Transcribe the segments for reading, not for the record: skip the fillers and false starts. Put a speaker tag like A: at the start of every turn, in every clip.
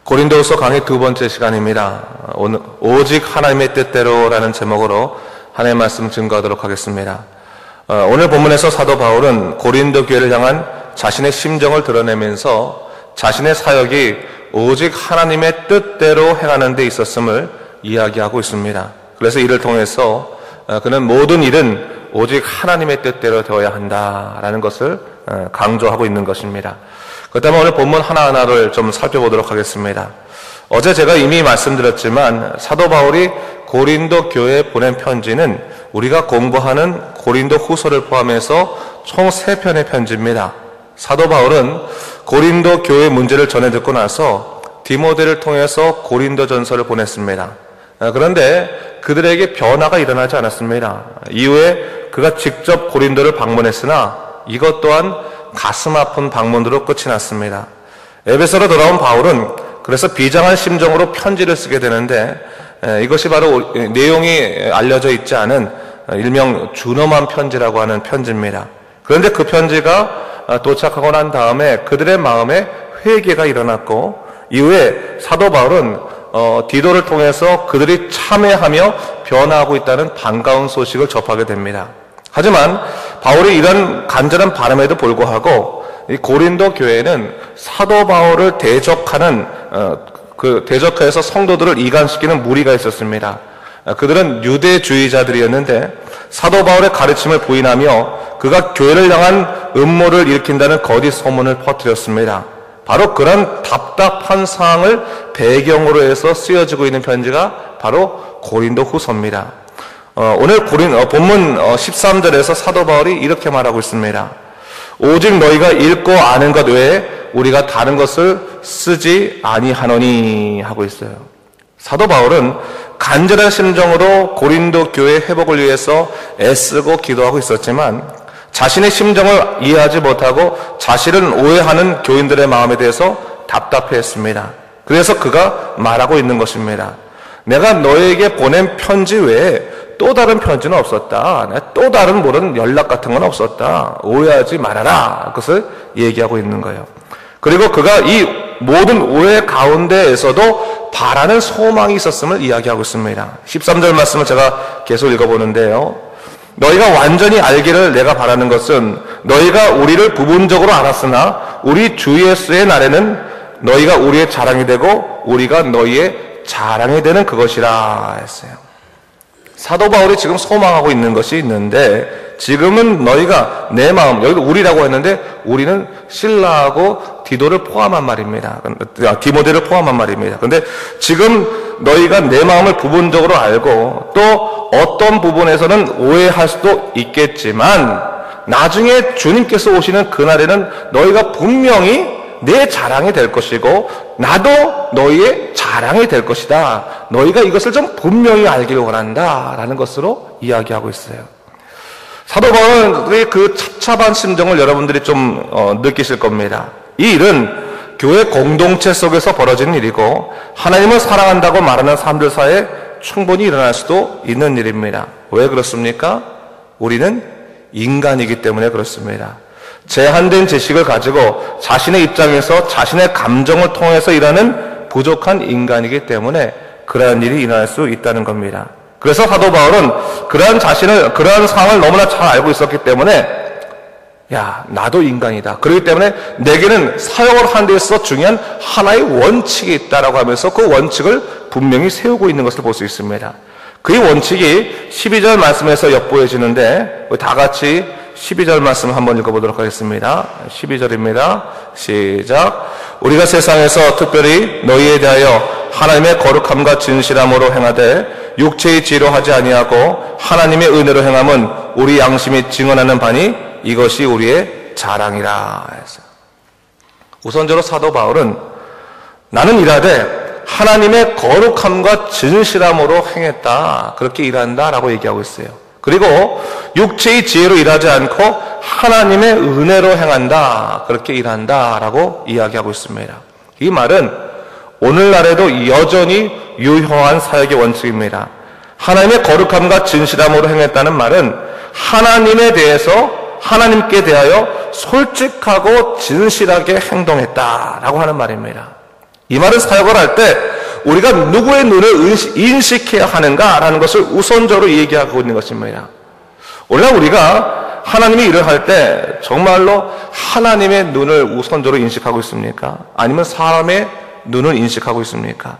A: 고린도후서 강의 두 번째 시간입니다. 오늘 오직 하나님의 뜻대로라는 제목으로 하나님의 말씀 증거하도록 하겠습니다. 오늘 본문에서 사도 바울은 고린도 교회를 향한 자신의 심정을 드러내면서 자신의 사역이 오직 하나님의 뜻대로 행하는 데 있었음을 이야기하고 있습니다. 그래서 이를 통해서 그는 모든 일은 오직 하나님의 뜻대로 되어야 한다라는 것을 강조하고 있는 것입니다. 그렇다면 오늘 본문 하나하나를 좀 살펴보도록 하겠습니다. 어제 제가 이미 말씀드렸지만 사도 바울이 고린도 교회에 보낸 편지는 우리가 공부하는 고린도 후서를 포함해서 총 3편의 편지입니다. 사도 바울은 고린도 교회 문제를 전해 듣고 나서 디모데를 통해서 고린도 전서를 보냈습니다. 그런데 그들에게 변화가 일어나지 않았습니다. 이후에 그가 직접 고린도를 방문했으나 이것 또한 가슴 아픈 방문으로 끝이 났습니다. 에베소로 돌아온 바울은 그래서 비장한 심정으로 편지를 쓰게 되는데 이것이 바로 내용이 알려져 있지 않은 일명 준엄한 편지라고 하는 편지입니다. 그런데 그 편지가 도착하고 난 다음에 그들의 마음에 회개가 일어났고 이후에 사도 바울은 디도를 통해서 그들이 참회하며 변화하고 있다는 반가운 소식을 접하게 됩니다. 하지만 바울이 이런 간절한 바람에도 불구하고 이 고린도 교회는 사도 바울을 대적하는 대적해서 성도들을 이간시키는 무리가 있었습니다. 그들은 유대주의자들이었는데 사도 바울의 가르침을 부인하며 그가 교회를 향한 음모를 일으킨다는 거짓 소문을 퍼뜨렸습니다. 바로 그런 답답한 상황을 배경으로 해서 쓰여지고 있는 편지가 바로 고린도 후서입니다. 오늘 본문 13절에서 사도 바울이 이렇게 말하고 있습니다. 오직 너희가 읽고 아는 것 외에 우리가 다른 것을 쓰지 아니하노니 하고 있어요. 사도 바울은 간절한 심정으로 고린도 교회 회복을 위해서 애쓰고 기도하고 있었지만 자신의 심정을 이해하지 못하고 자신을 오해하는 교인들의 마음에 대해서 답답해했습니다. 그래서 그가 말하고 있는 것입니다. 내가 너에게 보낸 편지 외에 또 다른 편지는 없었다. 또 다른 모든 연락 같은 건 없었다. 오해하지 말아라. 그것을 얘기하고 있는 거예요. 그리고 그가 이 모든 오해 가운데에서도 바라는 소망이 있었음을 이야기하고 있습니다. 13절 말씀을 제가 계속 읽어보는데요. 너희가 완전히 알기를 내가 바라는 것은 너희가 우리를 부분적으로 알았으나 우리 주 예수의 날에는 너희가 우리의 자랑이 되고 우리가 너희의 자랑이 되는 그것이라 했어요. 사도 바울이 지금 소망하고 있는 것이 있는데 지금은 너희가 내 마음, 여기도 우리라고 했는데 우리는 실라하고 디도를 포함한 말입니다. 디모데를 포함한 말입니다. 그런데 지금 너희가 내 마음을 부분적으로 알고 또 어떤 부분에서는 오해할 수도 있겠지만 나중에 주님께서 오시는 그날에는 너희가 분명히 내 자랑이 될 것이고 나도 너희의 자랑이 될 것이다. 너희가 이것을 좀 분명히 알기를 원한다 라는 것으로 이야기하고 있어요. 사도 바울의 그 찹찹한 심정을 여러분들이 좀 느끼실 겁니다. 이 일은 교회 공동체 속에서 벌어지는 일이고 하나님을 사랑한다고 말하는 사람들 사이에 충분히 일어날 수도 있는 일입니다. 왜 그렇습니까? 우리는 인간이기 때문에 그렇습니다. 제한된 지식을 가지고 자신의 입장에서 자신의 감정을 통해서 일하는 부족한 인간이기 때문에 그러한 일이 일어날 수 있다는 겁니다. 그래서 사도 바울은 그러한 상황을 너무나 잘 알고 있었기 때문에 나도 인간이다. 그렇기 때문에 내게는 사역을 하는 데 있어서 중요한 하나의 원칙이 있다라고 하면서 그 원칙을 분명히 세우고 있는 것을 볼 수 있습니다. 그 원칙이 12절 말씀에서 엿보여지는데 우리 다 같이 12절 말씀 한번 읽어보도록 하겠습니다. 12절입니다. 시작. 우리가 세상에서 특별히 너희에 대하여 하나님의 거룩함과 진실함으로 행하되 육체의 지혜로 하지 아니하고 하나님의 은혜로 행함은 우리 양심이 증언하는 바니 이것이 우리의 자랑이라 했어요. 우선적으로 사도 바울은 나는 일하되 하나님의 거룩함과 진실함으로 행했다. 그렇게 일한다 라고 얘기하고 있어요. 그리고 육체의 지혜로 일하지 않고 하나님의 은혜로 행한다. 그렇게 일한다 라고 이야기하고 있습니다. 이 말은 오늘날에도 여전히 유효한 사역의 원칙입니다. 하나님의 거룩함과 진실함으로 행했다는 말은 하나님께 대하여 솔직하고 진실하게 행동했다라고 하는 말입니다. 이 말은 사역을 할 때 우리가 누구의 눈을 인식해야 하는가라는 것을 우선적으로 얘기하고 있는 것입니다. 오늘날 우리가 하나님의 일을 할 때 정말로 하나님의 눈을 우선적으로 인식하고 있습니까? 아니면 사람의 눈을 인식하고 있습니까?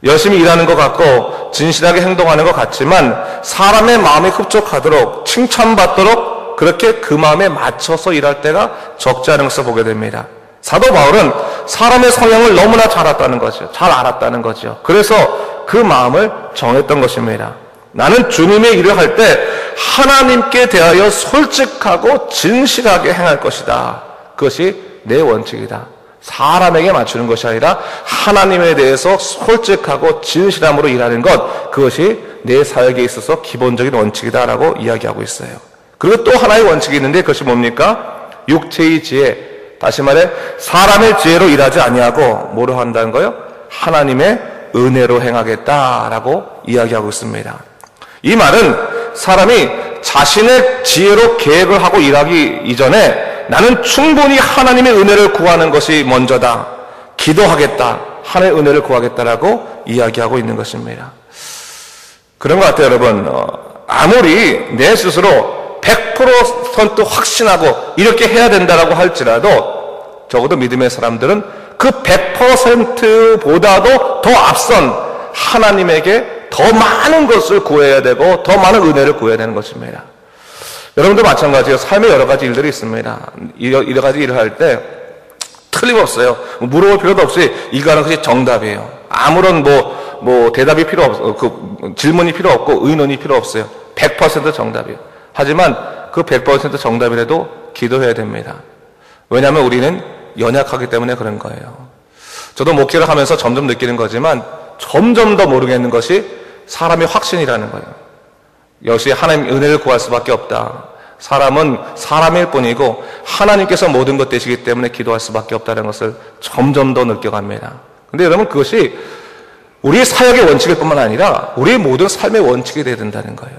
A: 열심히 일하는 것 같고 진실하게 행동하는 것 같지만 사람의 마음에 흡족하도록 칭찬받도록 그렇게 그 마음에 맞춰서 일할 때가 적지 않은 것을 보게 됩니다. 사도 바울은 사람의 성향을 너무나 잘 알았다는 거죠. 그래서 그 마음을 정했던 것입니다. 나는 주님의 일을 할 때 하나님께 대하여 솔직하고 진실하게 행할 것이다. 그것이 내 원칙이다. 사람에게 맞추는 것이 아니라 하나님에 대해서 솔직하고 진실함으로 일하는 것, 그것이 내 사역에 있어서 기본적인 원칙이다라고 이야기하고 있어요. 그리고 또 하나의 원칙이 있는데 그것이 뭡니까? 육체의 지혜, 다시 말해 사람의 지혜로 일하지 아니하고 뭐로 한다는 거요? 하나님의 은혜로 행하겠다라고 이야기하고 있습니다. 이 말은 사람이 자신의 지혜로 계획을 하고 일하기 이전에 나는 충분히 하나님의 은혜를 구하는 것이 먼저다. 기도하겠다. 하나님의 은혜를 구하겠다라고 이야기하고 있는 것입니다. 그런 것 같아요, 여러분. 아무리 내 스스로 100% 확신하고 이렇게 해야 된다라고 할지라도 적어도 믿음의 사람들은 그 100%보다도 더 앞선 하나님에게 더 많은 것을 구해야 되고 더 많은 은혜를 구해야 되는 것입니다. 여러분도 마찬가지예요. 삶에 여러 가지 일들이 있습니다. 여러 가지 일을 할 때 틀림없어요. 물어볼 필요도 없이 이거 하는 것이 정답이에요. 아무런 대답이 필요 없고 질문이 필요 없고 의논이 필요 없어요. 100% 정답이에요. 하지만 그 100% 정답이라도 기도해야 됩니다. 왜냐하면 우리는 연약하기 때문에 그런 거예요. 저도 목회를 하면서 점점 느끼는 거지만 점점 더 모르겠는 것이 사람의 확신이라는 거예요. 역시 하나님 은혜를 구할 수밖에 없다. 사람은 사람일 뿐이고 하나님께서 모든 것 되시기 때문에 기도할 수밖에 없다는 것을 점점 더 느껴갑니다. 근데 여러분, 그것이 우리의 사역의 원칙일 뿐만 아니라 우리의 모든 삶의 원칙이 되어야 된다는 거예요.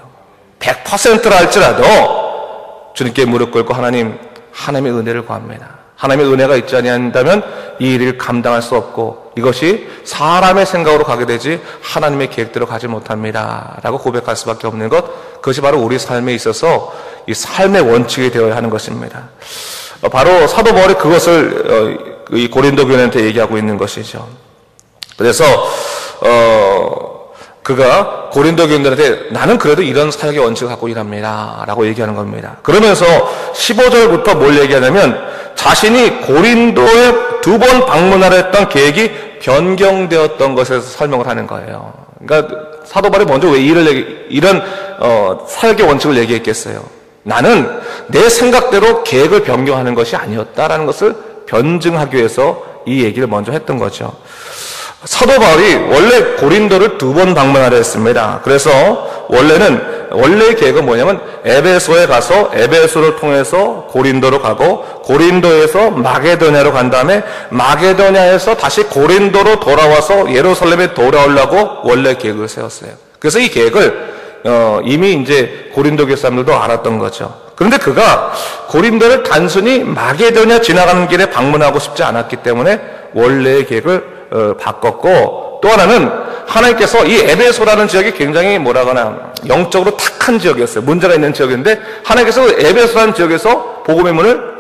A: 100%라 할지라도 주님께 무릎 꿇고 하나님의 은혜를 구합니다. 하나님의 은혜가 있지 아니한다면 이 일을 감당할 수 없고 이것이 사람의 생각으로 가게 되지 하나님의 계획대로 가지 못합니다 라고 고백할 수밖에 없는 것, 그것이 바로 우리 삶에 있어서 이 삶의 원칙이 되어야 하는 것입니다. 바로 사도 바울이 그것을 이 고린도 교회한테 얘기하고 있는 것이죠. 그래서 그가 고린도 교인들한테 나는 그래도 이런 사역의 원칙을 갖고 일합니다 라고 얘기하는 겁니다. 그러면서 15절부터 뭘 얘기하냐면 자신이 고린도에 2번 방문하려 했던 계획이 변경되었던 것에서 설명을 하는 거예요. 그러니까 사도 바울이 먼저 왜 이런 사역의 원칙을 얘기했겠어요? 나는 내 생각대로 계획을 변경하는 것이 아니었다라는 것을 변증하기 위해서 이 얘기를 먼저 했던 거죠. 사도 바울이 원래 고린도를 2번 방문하려 했습니다. 그래서 원래의 계획은 뭐냐면 에베소에 가서 에베소를 통해서 고린도로 가고 고린도에서 마게도냐로 간 다음에 마게도냐에서 다시 고린도로 돌아와서 예루살렘에 돌아오려고 원래 계획을 세웠어요. 그래서 이 계획을 이미 이제 고린도 교회 사람들도 알았던 거죠. 그런데 그가 고린도를 단순히 마게도냐 지나가는 길에 방문하고 싶지 않았기 때문에 원래의 계획을 바꿨고, 또 하나는 하나님께서 이 에베소라는 지역이 굉장히 영적으로 탁한 지역이었어요. 문제가 있는 지역인데 하나님께서 에베소라는 지역에서 복음의 문을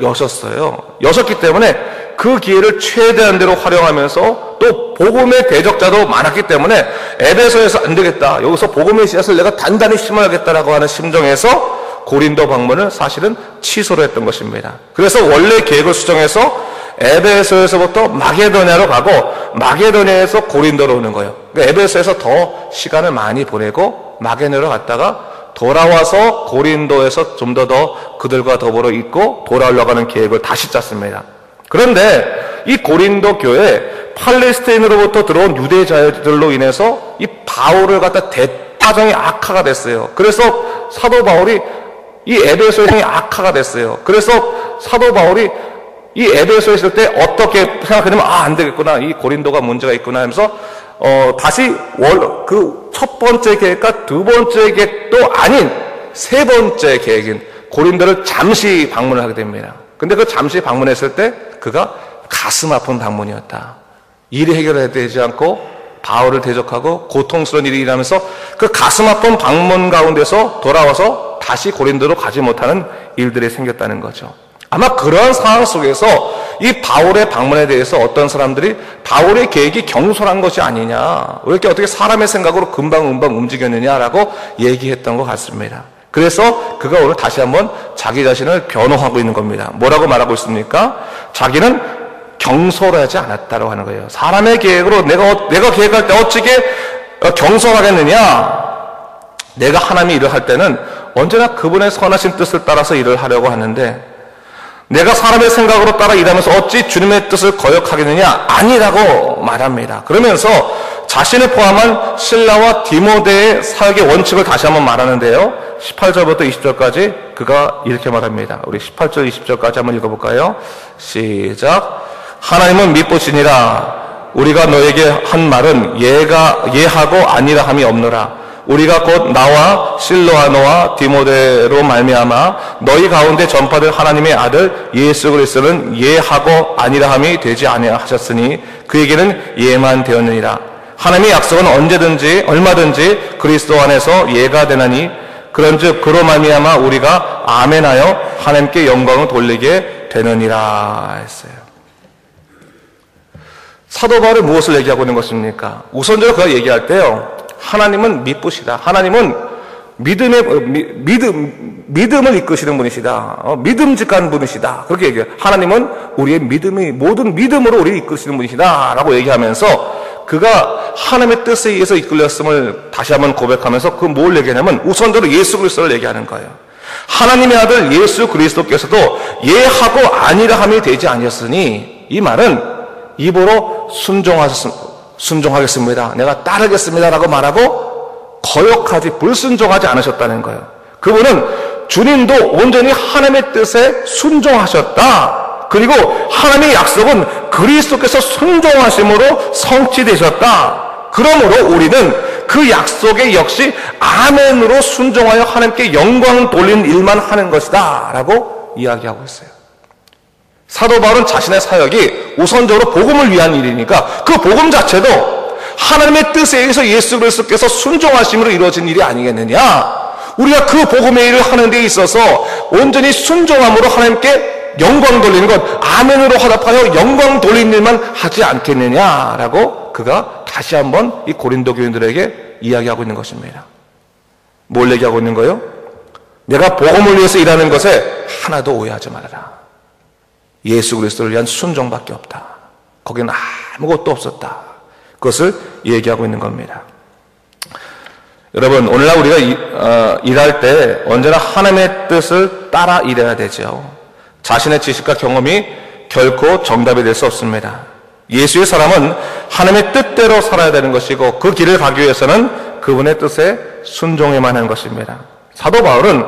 A: 여셨기 때문에 그 기회를 최대한 대로 활용하면서 또 복음의 대적자도 많았기 때문에 에베소에서 안 되겠다, 여기서 복음의 씨앗을 내가 단단히 심어야겠다라고 하는 심정에서 고린도 방문을 사실은 취소를 했던 것입니다. 그래서 원래 계획을 수정해서 에베소에서부터 마게도냐로 가고 마게도냐에서 고린도로 오는 거예요. 그러니까 에베소에서 더 시간을 많이 보내고 마게도냐로 갔다가 돌아와서 고린도에서 좀 더 그들과 더불어 있고 돌아오려고 하는 계획을 다시 짰습니다. 그런데 이 고린도 교회 팔레스타인으로부터 들어온 유대자들로 인해서 이 바울을 갖다 대파정이 악화가 됐어요. 그래서 사도 바울이 이 에베소의 악화가 됐어요. 그래서 사도 바울이 이 에베소에 있을 때 어떻게 생각하냐면 안 되겠구나, 이 고린도가 문제가 있구나 하면서 다시 그 첫 번째 계획과 두 번째 계획도 아닌 세 번째 계획인 고린도를 잠시 방문을 하게 됩니다. 근데 그 잠시 방문했을 때 그가 가슴 아픈 방문이었다. 일이 해결되지 않고 바울을 대적하고 고통스러운 일이 일어나면서 그 가슴 아픈 방문 가운데서 돌아와서 다시 고린도로 가지 못하는 일들이 생겼다는 거죠. 아마 그러한 상황 속에서 이 바울의 방문에 대해서 어떤 사람들이 바울의 계획이 경솔한 것이 아니냐, 왜 이렇게 어떻게 사람의 생각으로 금방 움직였느냐라고 얘기했던 것 같습니다. 그래서 그가 오늘 다시 한번 자기 자신을 변호하고 있는 겁니다. 뭐라고 말하고 있습니까? 자기는 경솔하지 않았다고 하는 거예요. 사람의 계획으로 내가 계획할 때 어찌게 경솔하겠느냐? 내가 하나님이 일을 할 때는 언제나 그분의 선하신 뜻을 따라서 일을 하려고 하는데, 내가 사람의 생각으로 따라 일하면서 어찌 주님의 뜻을 거역하겠느냐? 아니라고 말합니다. 그러면서 자신을 포함한 실라와 디모데의 사역의 원칙을 다시 한번 말하는데요. 18절부터 20절까지 그가 이렇게 말합니다. 우리 18절 20절까지 한번 읽어볼까요? 시작. 하나님은 미쁘시니라. 우리가 너에게 한 말은 예하고 아니라 함이 없노라. 우리가 곧 나와 실로와 너와 디모데로 말미암아 너희 가운데 전파될 하나님의 아들 예수 그리스도는 예하고 아니라함이 되지 아니하셨으니 그에게는 예만 되었느니라. 하나님의 약속은 언제든지 얼마든지 그리스도 안에서 예가 되나니 그런즉 그로 말미암아 우리가 아멘하여 하나님께 영광을 돌리게 되느니라 했어요. 사도 바울이 무엇을 얘기하고 있는 것입니까? 우선적으로 그가 얘기할 때요, 하나님은 미쁘시다. 하나님은 믿음을 이끄시는 분이시다. 믿음직한 분이시다. 그렇게 얘기해요. 하나님은 우리의 모든 믿음으로 우리를 이끄시는 분이시다. 라고 얘기하면서 그가 하나님의 뜻에 의해서 이끌렸음을 다시 한번 고백하면서 그 뭘 얘기하냐면 우선적으로 예수 그리스도를 얘기하는 거예요. 하나님의 아들 예수 그리스도께서도 예하고 아니라함이 되지 아니었으니, 이 말은 입으로 순종하겠습니다, 내가 따르겠습니다 라고 말하고 거역하지 불순종하지 않으셨다는 거예요. 그분은 주님도 온전히 하나님의 뜻에 순종하셨다. 그리고 하나님의 약속은 그리스도께서 순종하심으로 성취되셨다. 그러므로 우리는 그 약속에 역시 아멘으로 순종하여 하나님께 영광 돌리는 일만 하는 것이다 라고 이야기하고 있어요. 사도 바울은 자신의 사역이 우선적으로 복음을 위한 일이니까 그 복음 자체도 하나님의 뜻에 의해서 예수 그리스도께서 순종하심으로 이루어진 일이 아니겠느냐. 우리가 그 복음의 일을 하는 데 있어서 온전히 순종함으로 하나님께 영광 돌리는 것, 아멘으로 화답하여 영광 돌리는 일만 하지 않겠느냐라고 그가 다시 한번 이 고린도 교인들에게 이야기하고 있는 것입니다. 뭘 얘기하고 있는 거예요? 내가 복음을 위해서 일하는 것에 하나도 오해하지 말아라. 예수 그리스도를 위한 순종밖에 없다. 거기는 아무것도 없었다. 그것을 얘기하고 있는 겁니다. 여러분, 오늘날 우리가 일할 때 언제나 하나님의 뜻을 따라 일해야 되죠. 자신의 지식과 경험이 결코 정답이 될 수 없습니다. 예수의 사람은 하나님의 뜻대로 살아야 되는 것이고 그 길을 가기 위해서는 그분의 뜻에 순종해만 하는 것입니다. 사도 바울은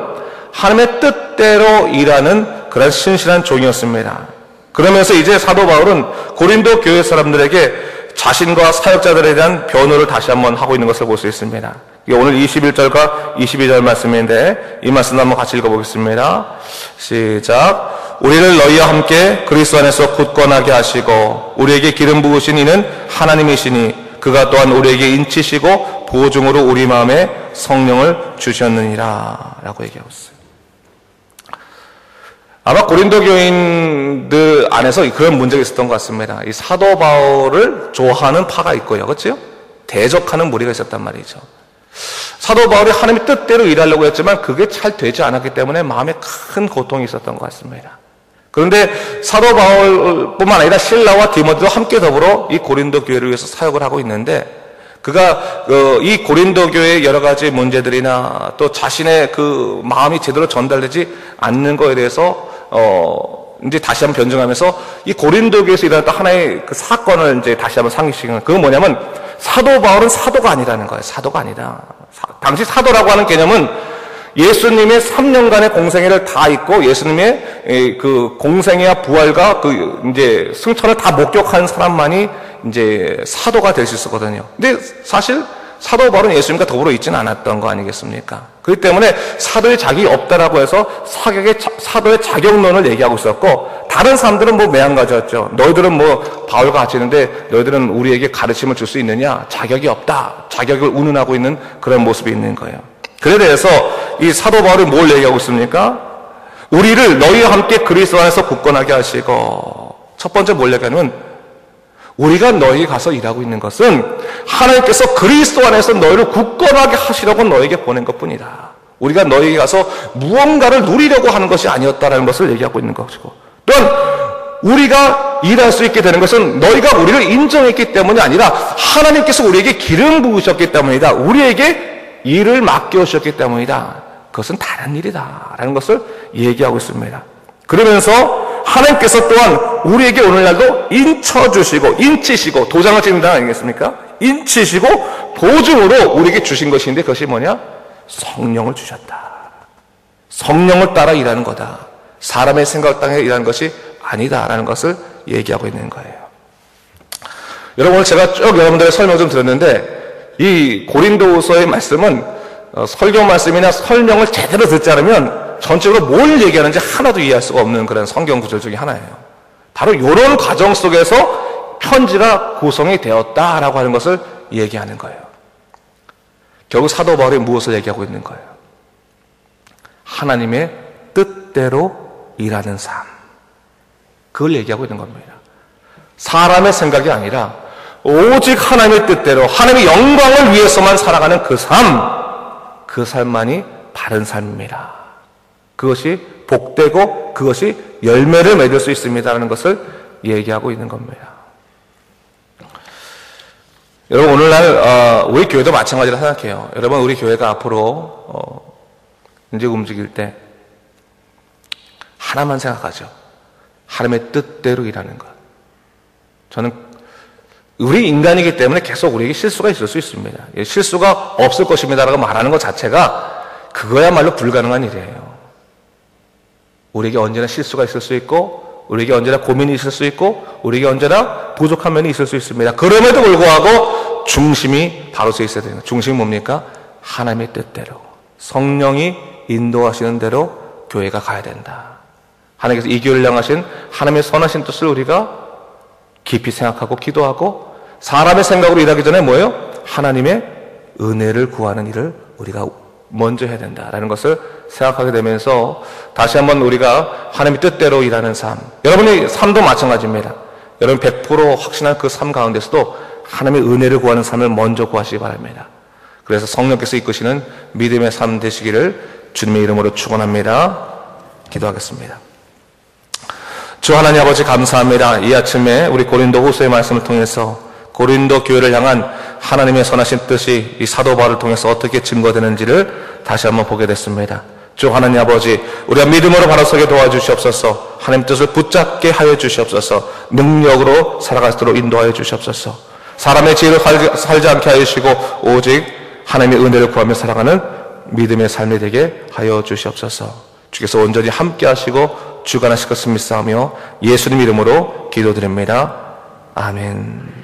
A: 하나님의 뜻대로 일하는 그런 신실한 종이었습니다. 그러면서 이제 사도 바울은 고린도 교회 사람들에게 자신과 사역자들에 대한 변호를 다시 한번 하고 있는 것을 볼 수 있습니다. 이게 오늘 21절과 22절 말씀인데 이 말씀 한번 같이 읽어보겠습니다. 시작. 우리를 너희와 함께 그리스도 안에서 굳건하게 하시고 우리에게 기름 부으신 이는 하나님이시니 그가 또한 우리에게 인치시고 보증으로 우리 마음에 성령을 주셨느니라 라고 얘기하고 있어요. 아마 고린도 교인들 안에서 그런 문제가 있었던 것 같습니다. 이 사도 바울을 좋아하는 파가 있고요, 그렇죠? 대적하는 무리가 있었단 말이죠. 사도 바울이 하나님의 뜻대로 일하려고 했지만 그게 잘 되지 않았기 때문에 마음에 큰 고통이 있었던 것 같습니다. 그런데 사도 바울뿐만 아니라 실라와 디모데도 함께 더불어 이 고린도 교회를 위해서 사역을 하고 있는데, 그가 이 고린도 교회의 여러 가지 문제들이나 또 자신의 그 마음이 제대로 전달되지 않는 거에 대해서 이제 다시 한번 변증하면서 이 고린도 교회에서 일어났던 하나의 그 사건을 이제 다시 한번 상기시키는, 그건 뭐냐면 사도 바울은 사도가 아니라는 거예요. 사도가 아니다. 당시 사도라고 하는 개념은 예수님의 3년간의 공생애를 다 잊고 예수님의 그 공생애와 부활과 그 이제 승천을 다 목격한 사람만이 이제 사도가 될 수 있었거든요. 근데 사실 사도 바울은 예수님과 더불어 있지는 않았던 거 아니겠습니까? 그렇기 때문에 사도의 자격이 없다라고 해서 사도의 자격론을 얘기하고 있었고, 다른 사람들은 뭐 매한가지였죠. 너희들은 뭐 바울과 같이 있는데 너희들은 우리에게 가르침을 줄 수 있느냐? 자격이 없다. 자격을 운운하고 있는 그런 모습이 있는 거예요. 그에 대해서 이 사도 바울이 뭘 얘기하고 있습니까? 우리를 너희와 함께 그리스도 안에서 굳건하게 하시고, 첫 번째 뭘 얘기하냐면, 우리가 너희에게 가서 일하고 있는 것은 하나님께서 그리스도 안에서 너희를 굳건하게 하시려고 너희에게 보낸 것뿐이다. 우리가 너희에게 가서 무언가를 누리려고 하는 것이 아니었다라는 것을 얘기하고 있는 것이고, 또한 우리가 일할 수 있게 되는 것은 너희가 우리를 인정했기 때문이 아니라 하나님께서 우리에게 기름 부으셨기 때문이다. 우리에게 일을 맡겨주셨기 때문이다. 그것은 다른 일이다 라는 것을 얘기하고 있습니다. 그러면서 하나님께서 또한 우리에게 오늘날도 인치시고 도장을 찍는 단 아니겠습니까? 인치시고 보증으로 우리에게 주신 것인데, 그것이 뭐냐? 성령을 주셨다. 성령을 따라 일하는 거다. 사람의 생각 따라 일하는 것이 아니다라는 것을 얘기하고 있는 거예요. 여러분, 오늘 제가 쭉 여러분들의 설명 좀 드렸는데, 이 고린도후서의 말씀은 설교 말씀이나 설명을 제대로 듣지 않으면 전적으로 뭘 얘기하는지 하나도 이해할 수가 없는 그런 성경 구절 중에 하나예요. 바로 이런 과정 속에서 편지가 구성이 되었다라고 하는 것을 얘기하는 거예요. 결국 사도 바울이 무엇을 얘기하고 있는 거예요? 하나님의 뜻대로 일하는 삶. 그걸 얘기하고 있는 겁니다. 사람의 생각이 아니라 오직 하나님의 뜻대로 하나님의 영광을 위해서만 살아가는 그 삶, 그 삶만이 바른 삶입니다. 그것이 복되고 그것이 열매를 맺을 수 있습니다라는 것을 얘기하고 있는 겁니다. 여러분, 오늘날 우리 교회도 마찬가지라 생각해요. 여러분, 우리 교회가 앞으로 이제 움직일 때 하나만 생각하죠. 하나님의 뜻대로 일하는 것. 저는 우리 인간이기 때문에 계속 우리에게 실수가 있을 수 있습니다. 실수가 없을 것입니다라고 말하는 것 자체가 그거야말로 불가능한 일이에요. 우리에게 언제나 실수가 있을 수 있고, 우리에게 언제나 고민이 있을 수 있고, 우리에게 언제나 부족한 면이 있을 수 있습니다. 그럼에도 불구하고 중심이 바로 서 있어야 돼요. 중심이 뭡니까? 하나님의 뜻대로, 성령이 인도하시는 대로 교회가 가야 된다. 하나님께서 이 교회를 향하신 하나님의 선하신 뜻을 우리가 깊이 생각하고 기도하고, 사람의 생각으로 일하기 전에 뭐예요? 하나님의 은혜를 구하는 일을 우리가 먼저 해야 된다라는 것을 생각하게 되면서, 다시 한번 우리가 하나님의 뜻대로 일하는 삶, 여러분의 삶도 마찬가지입니다. 여러분 100% 확신한 그 삶 가운데서도 하나님의 은혜를 구하는 삶을 먼저 구하시기 바랍니다. 그래서 성령께서 이끄시는 믿음의 삶 되시기를 주님의 이름으로 축원합니다. 기도하겠습니다. 주 하나님 아버지, 감사합니다. 이 아침에 우리 고린도 후서의 말씀을 통해서 고린도 교회를 향한 하나님의 선하신 뜻이 이 사도 바울을 통해서 어떻게 증거되는지를 다시 한번 보게 됐습니다. 주 하나님 아버지, 우리가 믿음으로 바로 서게 도와주시옵소서. 하나님 뜻을 붙잡게 하여 주시옵소서. 능력으로 살아갈 수 있도록 인도하여 주시옵소서. 사람의 지혜로 살지 않게 하여 주시고 오직 하나님의 은혜를 구하며 살아가는 믿음의 삶이 되게 하여 주시옵소서. 주께서 온전히 함께 하시고 주관하실 것을 믿사오며 예수님 이름으로 기도드립니다. 아멘.